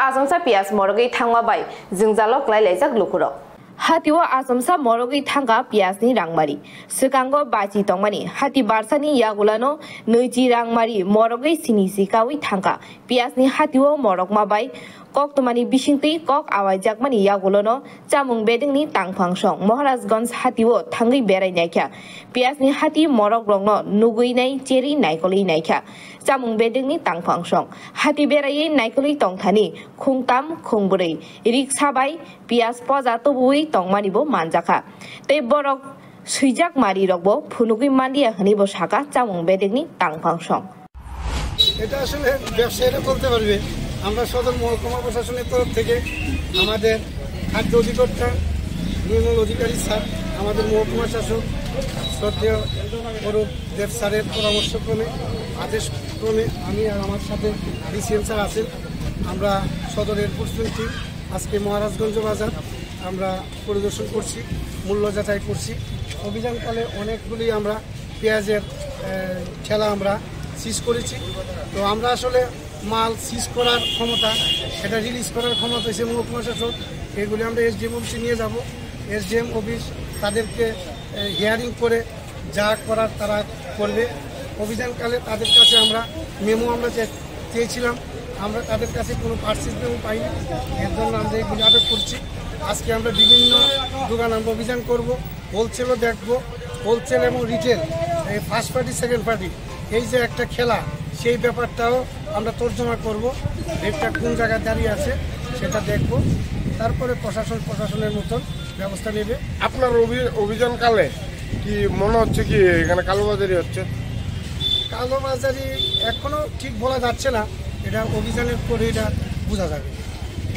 आसामसा पियाज मरगै थांबाय जों जालक लायलायजाक लुखुर हातिओ आसामसा मरगै थांगा पियाजनि रांमारि सिगांगो बाजि दंमानि हाति बारसानि यागुलानो नैजि रांमारि मरगै सिनि सिकावै थांगा पियाजनि हातिओ मरग माबाय कक तमानि बिसिंतै कक आवायजाकमानि यागुलानो चामुं बेदिंनि तांफांसं महाराजगंज हातिओ थांगै बेरायनायख्या पियाजनि हाति मरग रंनो नुगैनाय चेरि नायकलै नायख्या चामुं बेदिंनि तांफांसं हाति बेरायै नायकलै तंथानि खुंताम खुंब्रै रिक्साबाय पियाज पजा तबुयै तंमानिबो मानजाखा तै बरक सुइजाक मारि रगबो फुनुगै मान्दिया हनिबो साका चामुं बेदिंनि तांफांसं এটা আসলে ব্যবসায়ীরা বলতে পারবে আমরা সদর মহকুমা প্রশাসনের তরফ থেকে আমাদের খাদ্য অধিকর্তা নির্মল অধিকারী স্যার আমাদের মহকুমা শাসক শ্রদ্ধেয় অরূপ দেব স্যারের পরামর্শক্রমে আদেশক্রমে আমি আর আমার সাথে ডিসিএম স্যার আছেন আমরা সদরের প্রস্তুতি টিম আজকে মহারাজগঞ্জ বাজার আমরা পরিদর্শন করছি মূল্য যাচাই করছি অভিযানকালে অনেকগুলি আমরা পেঁয়াজের ঠেলা আমরা সিজ করেছি তো আমরা আসলে মাল সিজ করার ক্ষমতা এটা রিলিজ করার ক্ষমতা হয়েছে মহকুমা শাসক এগুলি আমরা এসডিএম অফিসে নিয়ে যাব এসডিএম অফিস তাদেরকে হিয়ারিং করে যা করার তারা করবে অভিযানকালে তাদের কাছে আমরা মেমো আমরা চেয়েছিলাম আমরা তাদের কাছে কোনো পার্সেস মেমো পাইনি এর জন্য আমরা এগুলি আবেগ করছি আজকে আমরা বিভিন্ন দোকান আমরা অভিযান করব হোলসেলও দেখব হোলসেল এবং রিটেল এই ফার্স্ট পার্টি সেকেন্ড পার্টি এই যে একটা খেলা সেই ব্যাপারটাও আমরা তর্জমা করব রেটটা কোন জায়গায় দাঁড়িয়ে আছে সেটা দেখব তারপরে প্রশাসনের মতন ব্যবস্থা নেবে আপনার অভিযানকালে কি মনে হচ্ছে কি এখানে কালোবাজারি হচ্ছে কালোবাজারি এখনো ঠিক বলা যাচ্ছে না এটা অভিযানের পরে এটা বোঝা যাবে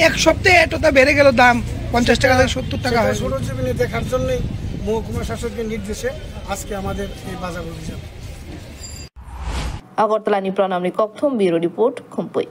এক সপ্তাহে এতটা বেড়ে গেল দাম 50 টাকা থেকে 70 টাকা হয় সরজমিনে দেখার জন্যই মহকুমা শাসকের নির্দেশে আজকে আমাদের এই বাজার অভিযান আগরতলানি প্রণামনি ককথম ব্যুরো রিপোর্ট খুমপুই।